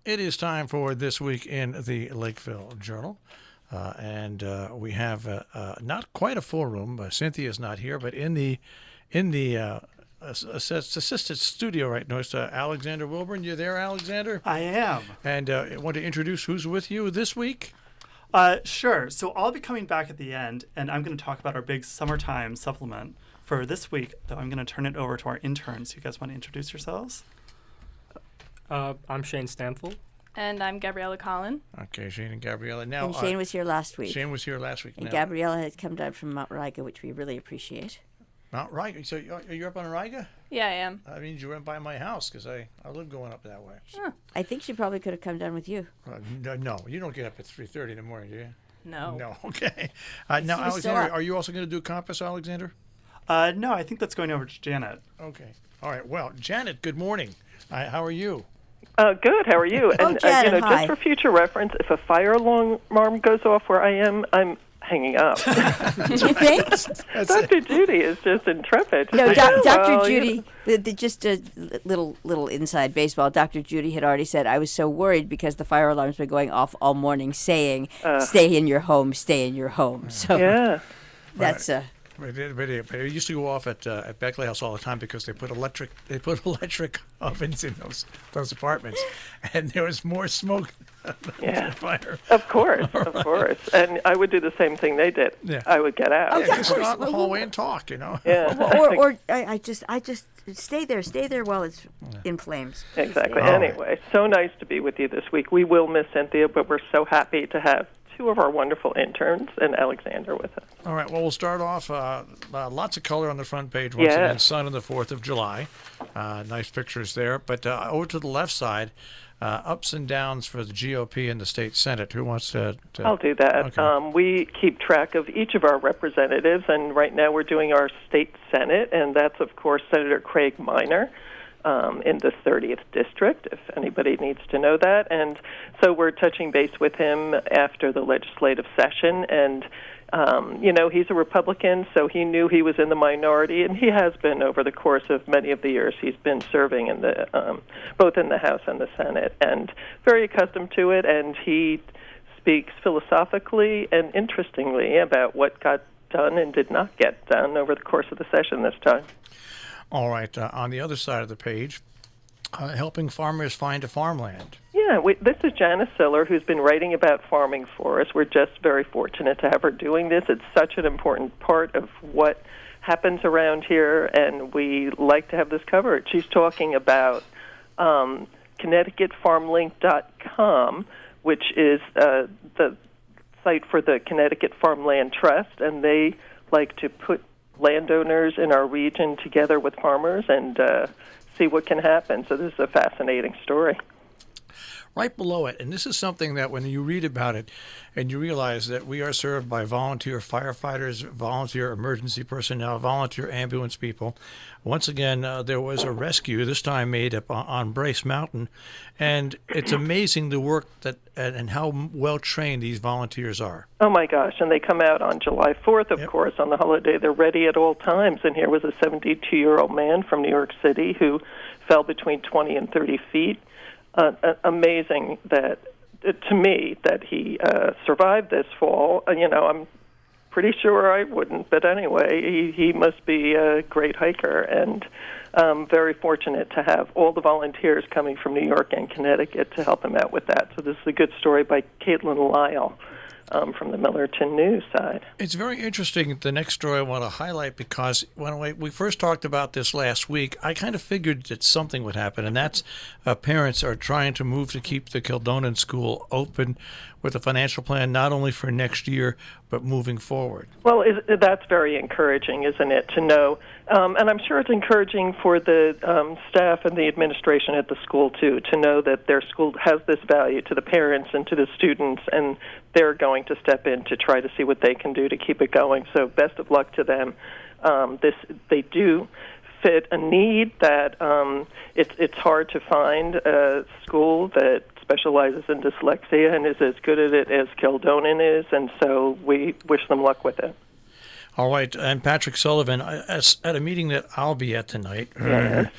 It is time for This Week in the Lakeville Journal. And we have not quite a full room. Cynthia's not here, but in the assistant studio right now is Alexander Wilburn. You there, Alexander? I am. And I want to introduce who's with you this week. Sure. So I'll be coming back at the end, and I'm going to talk about our big summertime supplement. For this week, though, I'm going to turn it over to our interns. You guys want to introduce yourselves? I'm Shane Stanfield. And I'm Gabriella Conn. Okay, Shane and Gabriella. Now, and Shane was here last week. Shane was here last week. And Gabriella has come down from Mount Riga, which we really appreciate. Mount Riga? So you're up on Riga? Yeah, I am. That means you went by my house because I live going up that way. Huh. I think she probably could have come down with you. No, you don't get up at 3:30 in the morning, do you? No. No, okay. Now, Alexander, are you also going to do Compass, Alexander? No, I think that's going over to Janet. Okay. All right. Well, Janet, good morning. How are you? Good. How are you? And Janet, just for future reference, if a fire alarm goes off where I am, I'm hanging up. Do you think? Dr. Judy is just intrepid. No, Dr. Judy. Just a little inside baseball. Dr. Judy had already said I was so worried because the fire alarm's been going off all morning, saying "Stay in your home, stay in your home." So yeah, that's But it used to go off at Beckley House all the time because they put electric ovens in those apartments, and there was more smoke than fire. Of course. And I would do the same thing they did. Yeah. I would get out. Just go out in the hallway and talk, Yeah. or I just stay there while it's in flames. Exactly. So, anyway, so nice to be with you this week. We will miss Cynthia, but we're so happy to have two of our wonderful interns and Alexander with us. All right. Well, we'll start off. Lots of color on the front page. Once again, sun on the 4th of July. Nice pictures there. But over to the left side, ups and downs for the GOP and the state Senate. Who wants to? I'll do that. Okay. We keep track of each of our representatives, and right now we're doing our state Senate, and that's, of course, Senator Craig Minor. In the 30th District, if anybody needs to know that. And so we're touching base with him after the legislative session. And, he's a Republican, so he knew he was in the minority, and he has been over the course of many of the years. He's been serving in the both in the House and the Senate, and very accustomed to it. And he speaks philosophically and interestingly about what got done and did not get done over the course of the session this time. All right. On the other side of the page, helping farmers find a farmland. Yeah, this is Janice Siller, who's been writing about farming for us. We're just very fortunate to have her doing this. It's such an important part of what happens around here, and we like to have this covered. She's talking about ConnecticutFarmLink.com, which is the site for the Connecticut Farmland Trust, and they like to put landowners in our region together with farmers and see what can happen. So this is a fascinating story. Right below it, and this is something that when you read about it and you realize that we are served by volunteer firefighters, volunteer emergency personnel, volunteer ambulance people. Once again, there was a rescue, this time made up on Brace Mountain, and it's amazing the work that and how well-trained these volunteers are. Oh, my gosh, and they come out on July 4th, of course, on the holiday. They're ready at all times, and here was a 72-year-old man from New York City who fell between 20 and 30 feet. Amazing that, to me, that he survived this fall. I'm pretty sure I wouldn't, but anyway, he must be a great hiker, and very fortunate to have all the volunteers coming from New York and Connecticut to help him out with that. So this is a good story by Caitlin Lyle. From the Millerton News side. It's very interesting, the next story I want to highlight, because when we first talked about this last week, I kind of figured that something would happen, and that's parents are trying to move to keep the Kildonan School open with a financial plan not only for next year, but moving forward. Well, that's very encouraging, isn't it, to know? And I'm sure it's encouraging for the staff and the administration at the school, too, to know that their school has this value to the parents and to the students, and they're going to step in to try to see what they can do to keep it going. So best of luck to them. They do fit a need that it's hard to find a school that specializes in dyslexia and is as good at it as Kildonan is, and so we wish them luck with it. All right, and Patrick Sullivan, at a meeting that I'll be at tonight, Yes.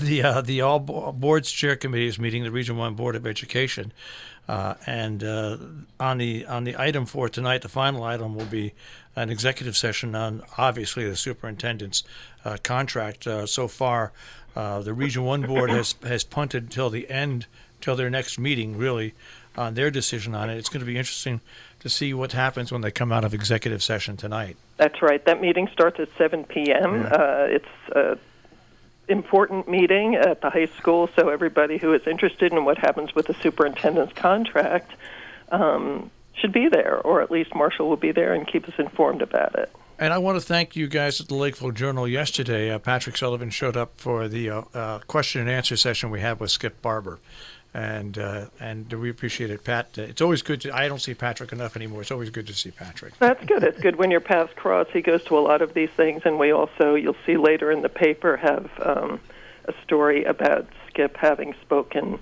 the All Boards Chair Committee is meeting, the Region 1 Board of Education, and on the item for tonight, the final item will be an executive session on, obviously, the superintendent's contract. So far, the Region 1 Board has punted till the end, till their next meeting, really, on their decision on it. It's going to be interesting to see what happens when they come out of executive session tonight. That's right. That meeting starts at 7 p.m. Yeah. It's an important meeting at the high school, so everybody who is interested in what happens with the superintendent's contract should be there, or at least Marshall will be there and keep us informed about it. And I want to thank you guys at the Lakeville Journal yesterday. Patrick Sullivan showed up for the question and answer session we had with Skip Barber. And we appreciate it, Pat. It's always good to. I don't see Patrick enough anymore. It's always good to see Patrick. That's good. It's good when your paths cross. He goes to a lot of these things, and we also, you'll see later in the paper, have a story about Skip having spoken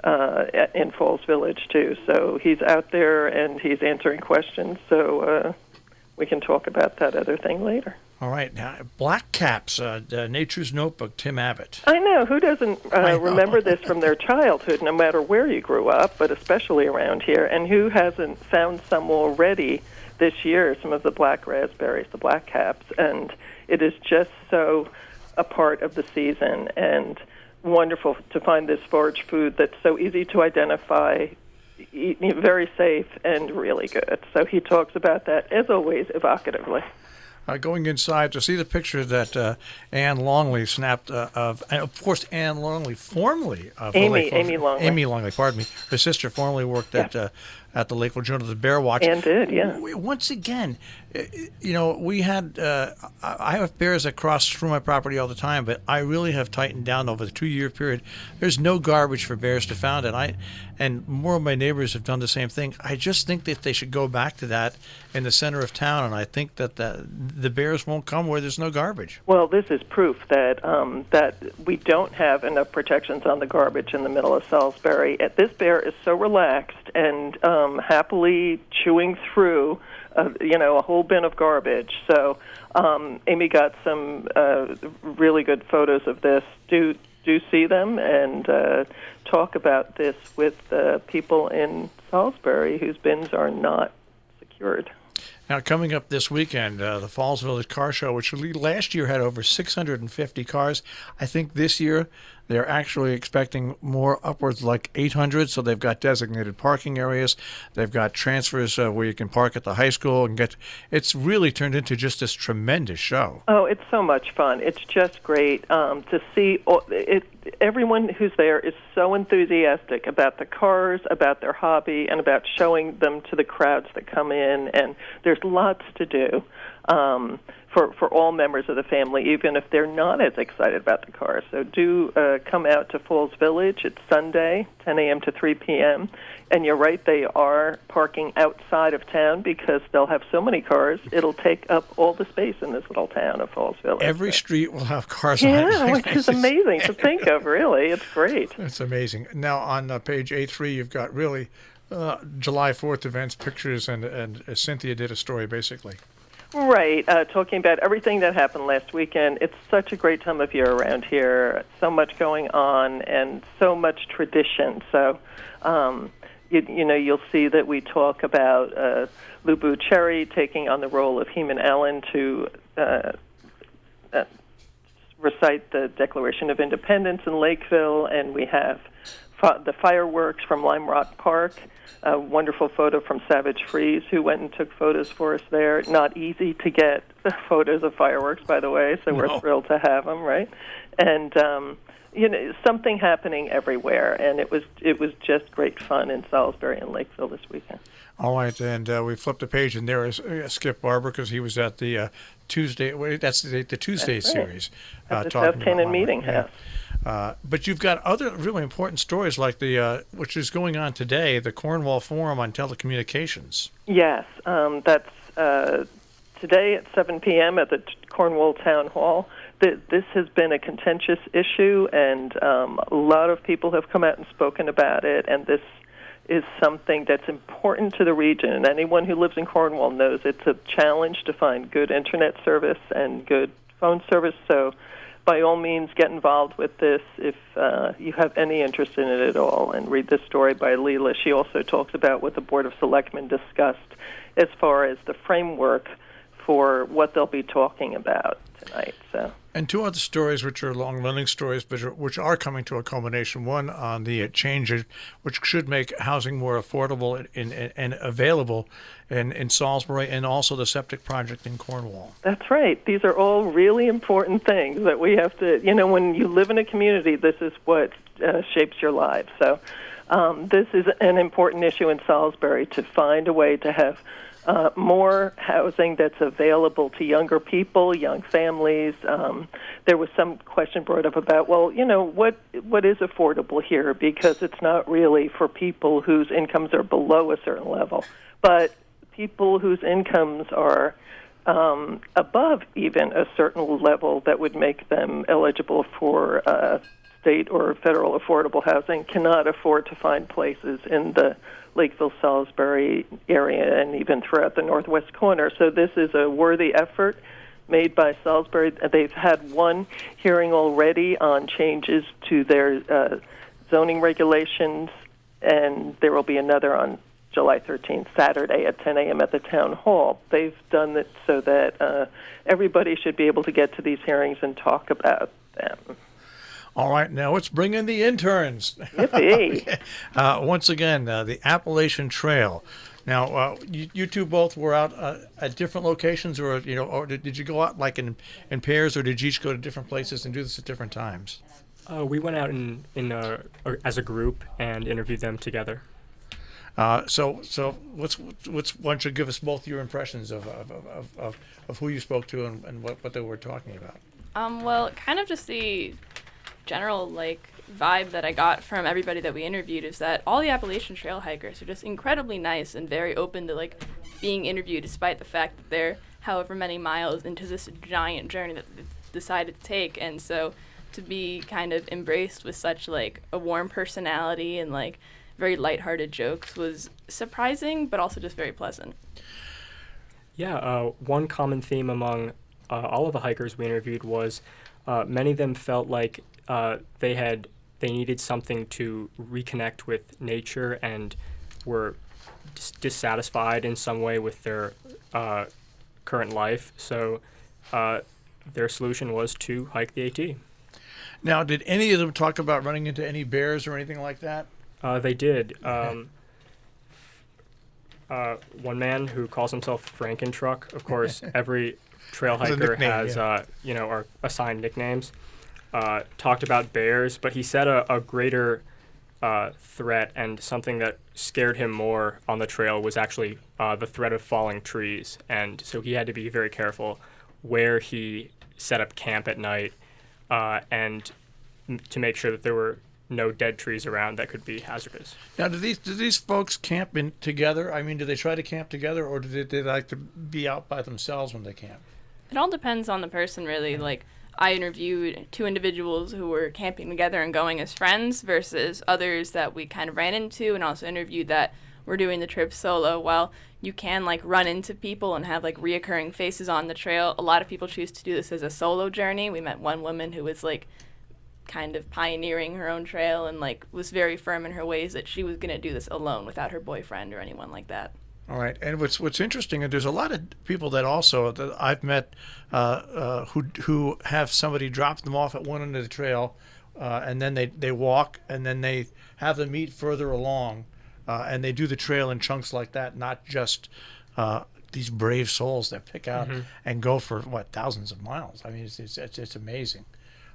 in Falls Village too. So he's out there and he's answering questions. So we can talk about that other thing later. All right. Now, Black Caps, Nature's Notebook, Tim Abbott. I know. Who doesn't remember this from their childhood, no matter where you grew up, but especially around here? And who hasn't found some already this year, some of the black raspberries, the Black Caps? And it is just so a part of the season and wonderful to find this forage food that's so easy to identify, very safe, and really good. So he talks about that, as always, evocatively. Going inside to see the picture that Anne Longley snapped of, and of course, Anne Longley, formerly of Amy Longley. Amy Longley, pardon me. Her sister formerly worked at the Lakeville Journal, the Bear Watch. And did, yeah. Once again, we had, I have bears that cross through my property all the time, but I really have tightened down over the 2-year period. There's no garbage for bears to found, and more of my neighbors have done the same thing. I just think that they should go back to that in the center of town, and I think that the bears won't come where there's no garbage. Well, this is proof that that we don't have enough protections on the garbage in the middle of Salisbury. This bear is so relaxed and happily chewing through, a whole bin of garbage. So Amy got some really good photos of this. Do see them and talk about this with people in Salisbury whose bins are not secured. Now, coming up this weekend, the Falls Village Car Show, which last year had over 650 cars. I think this year they're actually expecting more, upwards like 800. So they've got designated parking areas. They've got transfers where you can park at the high school and get. It's really turned into just this tremendous show. Oh, it's so much fun. It's just great to see. Everyone who's there is so enthusiastic about the cars, about their hobby, and about showing them to the crowds that come in. And there's lots to do for all members of the family, even if they're not as excited about the cars. So do come out to Falls Village. It's Sunday, 10 a.m. to 3 p.m. And you're right, they are parking outside of town because they'll have so many cars, it'll take up all the space in this little town of Falls Village. Every street will have cars on it. Yeah, which is amazing to think of, really. It's great. It's amazing. Now, on page A3, you've got really July 4th events, pictures, and Cynthia did a story, basically. Right, talking about everything that happened last weekend. It's such a great time of year around here. So much going on and so much tradition. So, you'll see that we talk about Lubu Cherry taking on the role of Heman Allen to recite the Declaration of Independence in Lakeville, and we have the fireworks from Lime Rock Park. A wonderful photo from Savage Freeze, who went and took photos for us there. Not easy to get photos of fireworks, by the way, so we're thrilled to have them, right? And something happening everywhere, and it was just great fun in Salisbury and Lakeville this weekend. All right, and we flipped the page, and there is Skip Barber, because he was at the Tuesday. That's the Tuesday series. At the South Canaan Meeting House. But you've got other really important stories like the which is going on today, the Cornwall Forum on Telecommunications. Yes, that's today at 7 p.m. at the Cornwall Town Hall. This has been a contentious issue, and a lot of people have come out and spoken about it, and this is something that's important to the region. And anyone who lives in Cornwall knows it's a challenge to find good internet service and good phone service. So by all means, get involved with this if you have any interest in it at all, and read this story by Leela. She also talks about what the Board of Selectmen discussed as far as the framework for what they'll be talking about tonight. So. And two other stories, which are long-running stories, but which are coming to a culmination. One on the change, which should make housing more affordable and available in Salisbury, and also the septic project in Cornwall. That's right. These are all really important things that we have to, when you live in a community, this is what shapes your lives. So this is an important issue in Salisbury, to find a way to have more housing that's available to younger people, young families. There was some question brought up about, what is affordable here? Because it's not really for people whose incomes are below a certain level, but people whose incomes are above even a certain level that would make them eligible for state or federal affordable housing cannot afford to find places in the Lakeville, Salisbury area, and even throughout the northwest corner. So this is a worthy effort made by Salisbury. They've had one hearing already on changes to their zoning regulations, and there will be another on July 13th, Saturday at 10 a.m. at the town hall. They've done it so that everybody should be able to get to these hearings and talk about them. All right, now let's bring in the interns. Yippee. Once again, the Appalachian Trail. Now, you two both were out at different locations, or did you go out like in pairs, or did you each go to different places and do this at different times? We went out as a group and interviewed them together. So why don't you give us both your impressions of who you spoke to and what they were talking about? Well, kind of just the general vibe that I got from everybody that we interviewed is that all the Appalachian Trail hikers are just incredibly nice and very open to being interviewed, despite the fact that they're however many miles into this giant journey that they've decided to take. And so to be kind of embraced with such a warm personality and very lighthearted jokes was surprising, but also just very pleasant. Yeah, one common theme among all of the hikers we interviewed was many of them felt like they needed something to reconnect with nature and were dissatisfied in some way with their current life. So their solution was to hike the AT. Now, did any of them talk about running into any bears or anything like that? They did. One man who calls himself Frankentruck, of course, every trail hiker has, are assigned nicknames. Talked about bears, but he said a greater threat and something that scared him more on the trail was actually the threat of falling trees. And so he had to be very careful where he set up camp at night and to make sure that there were no dead trees around that could be hazardous. Now, do these folks camp together? I mean, do they try to camp together, or do they like to be out by themselves when they camp? It all depends on the person, really. I interviewed two individuals who were camping together and going as friends versus others that we kind of ran into, and also interviewed that were doing the trip solo. While you can run into people and have reoccurring faces on the trail, a lot of people choose to do this as a solo journey. We met one woman who was kind of pioneering her own trail and was very firm in her ways that she was going to do this alone without her boyfriend or anyone like that. All right, and what's interesting, and there's a lot of people that I've met who have somebody drop them off at one end of the trail, and then they walk, and then they have them meet further along, and they do the trail in chunks like that, not just these brave souls that pick out and go for thousands of miles. I mean, it's amazing.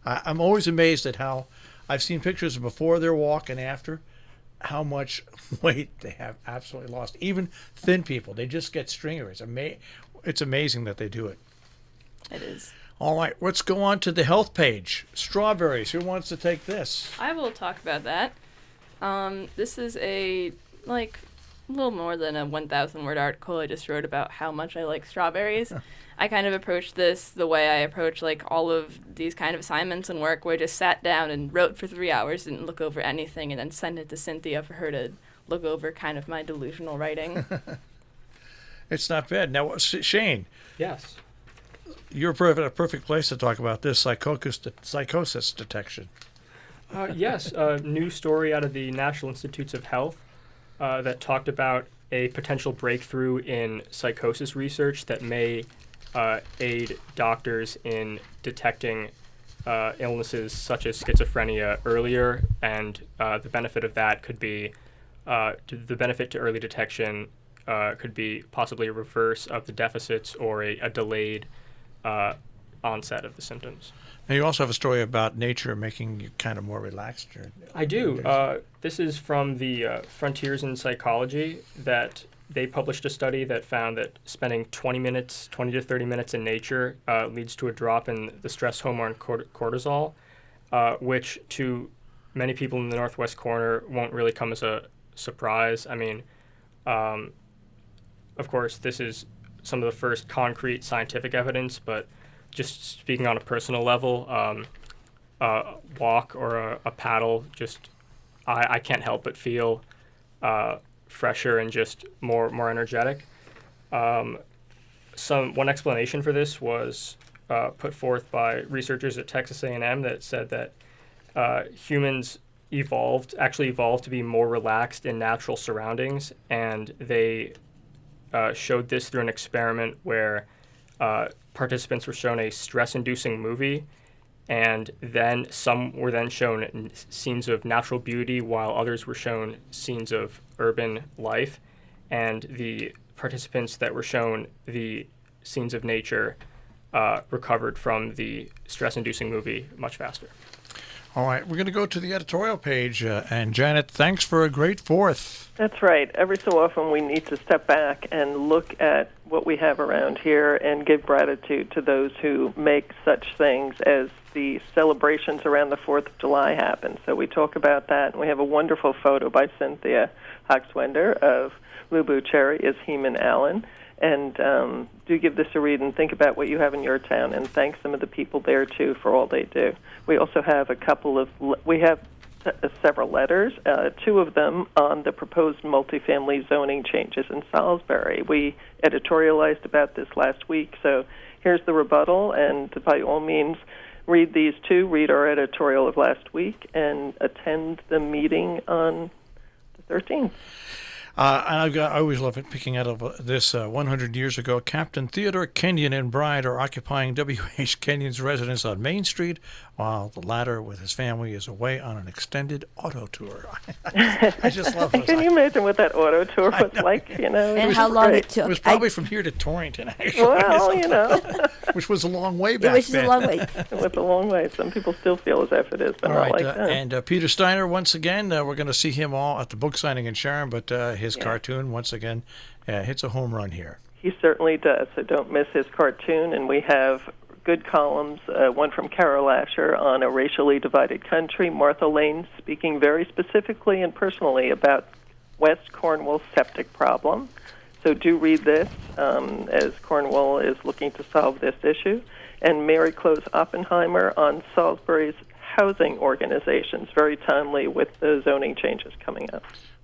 I'm always amazed at how I've seen pictures before their walk and after, how much weight they have absolutely lost. Even thin people, they just get stringier. It's amazing that they do it. It is. All right, let's go on to the health page. Strawberries, who wants to take this? I will talk about that. This is a a little more than a 1,000-word article I just wrote about how much I like strawberries. I kind of approached this the way I approach like all of these kind of assignments and work, where I just sat down and wrote for 3 hours, didn't look over anything, and then sent it to Cynthia for her to look over kind of my delusional writing. It's not bad. Now, Shane. Yes. You're a perfect place to talk about this psychosis detection. Yes, a new story out of the National Institutes of Health that talked about a potential breakthrough in psychosis research that may aid doctors in detecting illnesses such as schizophrenia earlier, and the benefit of that could be the benefit to early detection could be possibly a reverse of the deficits or a delayed onset of the symptoms. Now, you also have a story about nature making you kind of more relaxed. I do. This is from the Frontiers in Psychology, that they published a study that found that spending 20 to 30 minutes in nature leads to a drop in the stress hormone cortisol, which to many people in the Northwest corner won't really come as a surprise. I mean, of course, this is some of the first concrete scientific evidence, but just speaking on a personal level, a walk or a paddle, just I can't help but feel fresher and just more energetic. One explanation for this was put forth by researchers at Texas A&M that said that humans evolved to be more relaxed in natural surroundings, and they showed this through an experiment where participants were shown a stress-inducing movie, and then some were then shown scenes of natural beauty while others were shown scenes of urban life, and the participants that were shown the scenes of nature recovered from the stress-inducing movie much faster. All right, we're going to go to the editorial page, and Janet, thanks for a great fourth. That's right. Every so often we need to step back and look at what we have around here and give gratitude to those who make such things as the celebrations around the 4th of July happen. So we talk about that, and we have a wonderful photo by Cynthia Hoxwender of Lubu Cherry as Heman Allen. And do give this a read and think about what you have in your town, and thank some of the people there, too, for all they do. We also have several letters, 2 of them on the proposed multifamily zoning changes in Salisbury. We editorialized about this last week, so here's the rebuttal, and by all means, read these 2, read our editorial of last week, and attend the meeting on the 13th. And I always love it picking out of this. 100 years ago, Captain Theodore Kenyon and bride are occupying W.H. Kenyon's residence on Main Street, while the latter, with his family, is away on an extended auto tour. I just love those. Can you imagine what that auto tour was like? And how long it took. It was probably from here to Torrington, actually. Well, which was a long way back then. Which is a long way. It was a long way. Some people still feel as if it is, but all not right, like that. And Peter Steiner, once again, we're going to see him all at the book signing in Sharon, but his cartoon, once again, hits a home run here. He certainly does, so don't miss his cartoon. And we have good columns, one from Carol Asher on a racially divided country, Martha Lane speaking very specifically and personally about West Cornwall's septic problem. So do read this as Cornwall is looking to solve this issue. And Mary Close Oppenheimer on Salisbury's housing organizations, very timely with the zoning changes coming up.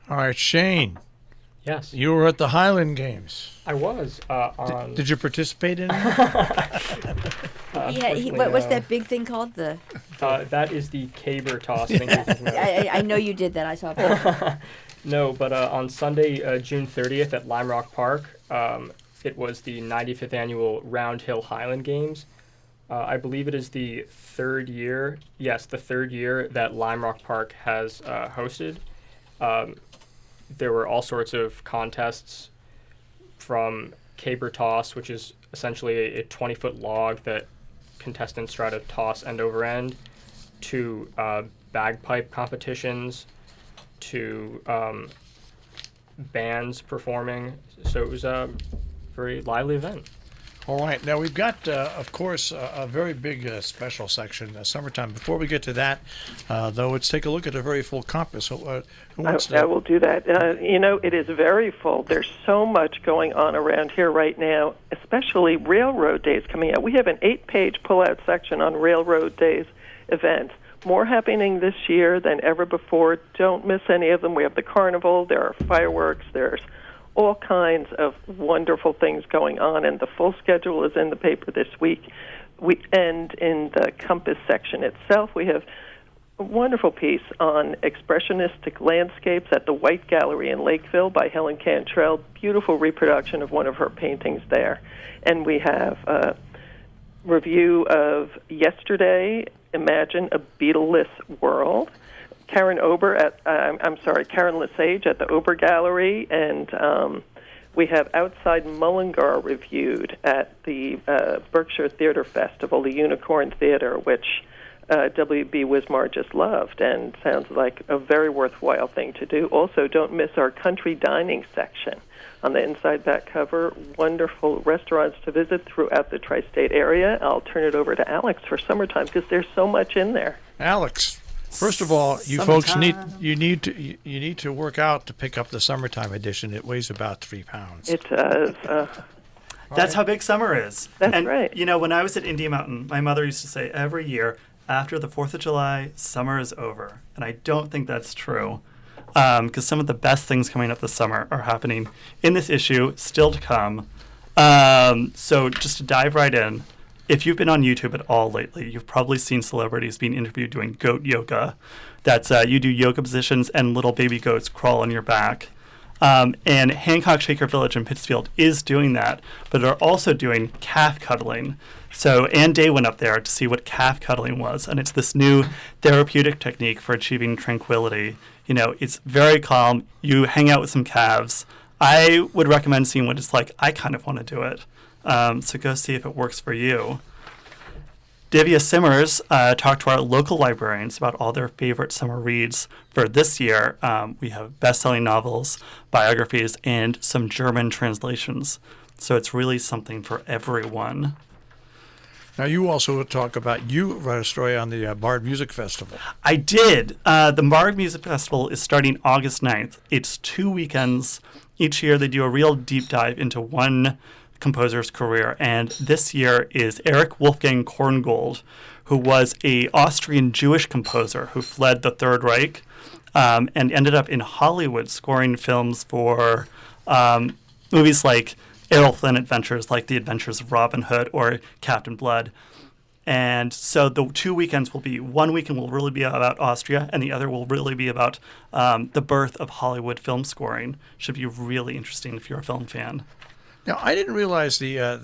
All right, Shane. Yes. You were at the Highland Games. I was. Did you participate in it? What's that big thing called? That is the caber toss. I know you did that. I saw it. No, but on Sunday, June 30th at Lime Rock Park, it was the 95th annual Round Hill Highland Games. I believe it is the third year that Lime Rock Park has hosted. There were all sorts of contests, from caber toss, which is essentially a 20-foot log that contestants try to toss end over end, to bagpipe competitions, to bands performing. So it was a very lively event. All right. Now, we've got, of course, a very big special section, summertime. Before we get to that, though, let's take a look at a very full compass. So, who wants to? I will do that. It is very full. There's so much going on around here right now, especially Railroad Days coming out. We have an 8-page pull-out section on Railroad Days events. More happening this year than ever before. Don't miss any of them. We have the carnival. There are fireworks. There's all kinds of wonderful things going on, and the full schedule is in the paper this week. And in the compass section itself, we have a wonderful piece on expressionistic landscapes at the White Gallery in Lakeville by Helen Cantrell. Beautiful reproduction of one of her paintings there. And we have a review of Yesterday, Imagine a Beatleless World. Karen Lesage at the Ober Gallery, and we have Outside Mullingar reviewed at the Berkshire Theater Festival, the Unicorn Theater, which W.B. Wismar just loved, and sounds like a very worthwhile thing to do. Also, don't miss our country dining section. On the inside back cover, wonderful restaurants to visit throughout the tri-state area. I'll turn it over to Alex for summertime because there's so much in there. Alex. First of all, you folks need to work out to pick up the summertime edition. It weighs about 3 pounds. It does. That's how big summer is. That's right. When I was at Indian Mountain, my mother used to say every year, after the 4th of July, summer is over. And I don't think that's true, because some of the best things coming up this summer are happening in this issue, still to come. So just to dive right in, if you've been on YouTube at all lately, you've probably seen celebrities being interviewed doing goat yoga. That's you do yoga positions and little baby goats crawl on your back. And Hancock Shaker Village in Pittsfield is doing that, but they're also doing calf cuddling. So Ann Day went up there to see what calf cuddling was, and it's this new therapeutic technique for achieving tranquility. It's very calm. You hang out with some calves. I would recommend seeing what it's like. I kind of want to do it. So go see if it works for you. Divya Simmers talked to our local librarians about all their favorite summer reads for this year. We have best-selling novels, biographies, and some German translations. So it's really something for everyone. Now, you also talk about, you wrote a story on the Bard Music Festival. I did. The Bard Music Festival is starting August 9th. It's 2 weekends. Each year they do a real deep dive into one composer's career, and this year is Erich Wolfgang Korngold, who was a Austrian Jewish composer who fled the Third Reich and ended up in Hollywood scoring films for movies like Errol Flynn Adventures, like The Adventures of Robin Hood or Captain Blood. And so the 2 weekends will be, one weekend will really be about Austria, and the other will really be about the birth of Hollywood film scoring. Should be really interesting if you're a film fan. Now, I didn't realize the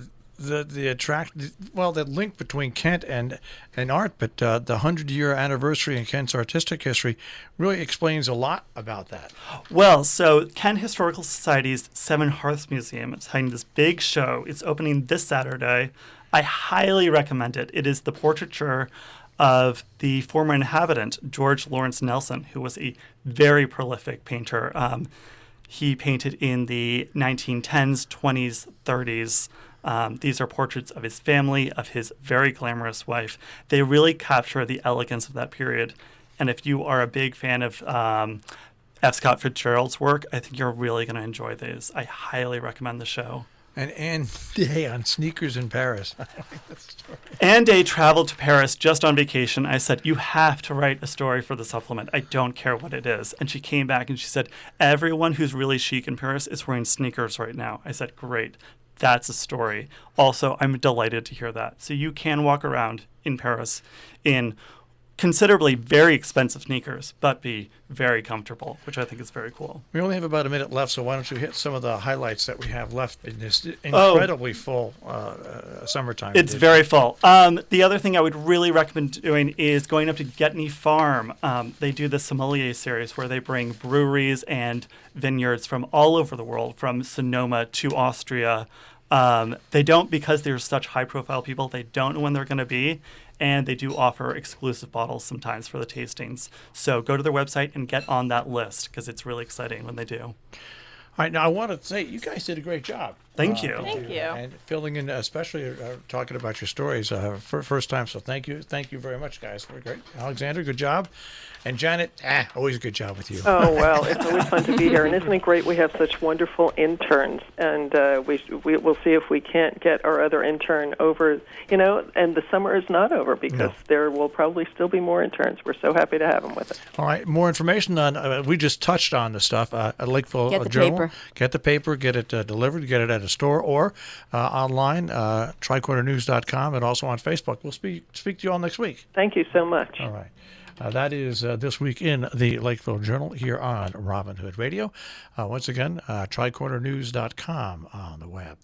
link between Kent and art, but the 100-year anniversary in Kent's artistic history really explains a lot about that. Well, so Kent Historical Society's Seven Hearths Museum is having this big show. It's opening this Saturday. I highly recommend it. It is the portraiture of the former inhabitant, George Lawrence Nelson, who was a very prolific painter. He painted in the 1910s, 20s, 30s. These are portraits of his family, of his very glamorous wife. They really capture the elegance of that period. And if you are a big fan of F. Scott Fitzgerald's work, I think you're really going to enjoy these. I highly recommend the show. And Ann Day on sneakers in Paris. Ann Day traveled to Paris just on vacation. I said, you have to write a story for the supplement. I don't care what it is. And she came back and she said, everyone who's really chic in Paris is wearing sneakers right now. I said, great. That's a story. Also, I'm delighted to hear that. So you can walk around in Paris in considerably very expensive sneakers, but be very comfortable, which I think is very cool. We only have about a minute left, so why don't you hit some of the highlights that we have left in this incredibly full summertime It's edition. Very full. The other thing I would really recommend doing is going up to Getney Farm. They do the sommelier series where they bring breweries and vineyards from all over the world, from Sonoma to Austria. They don't, because they're such high-profile people, they don't know when they're going to be. And they do offer exclusive bottles sometimes for the tastings. So go to their website and get on that list because it's really exciting when they do. All right, now I want to say you guys did a great job. Thank you. Thank you. And filling in, especially talking about your stories for first time. So thank you very much, guys. We're great. Alexander, good job. And Janet, always a good job with you. Oh, well, it's always fun to be here. And isn't it great we have such wonderful interns? And we'll see if we can't get our other intern over, and the summer is not over because there will probably still be more interns. We're so happy to have them with us. All right, more information on, we just touched on the stuff at Lakeville Journal. Paper. Get the paper, get it delivered, get it at a store or online, tricornernews.com, and also on Facebook. We'll speak to you all next week. Thank you so much. All right. That is This Week in the Lakeville Journal here on Robin Hood Radio. Once again, tricornernews.com on the web.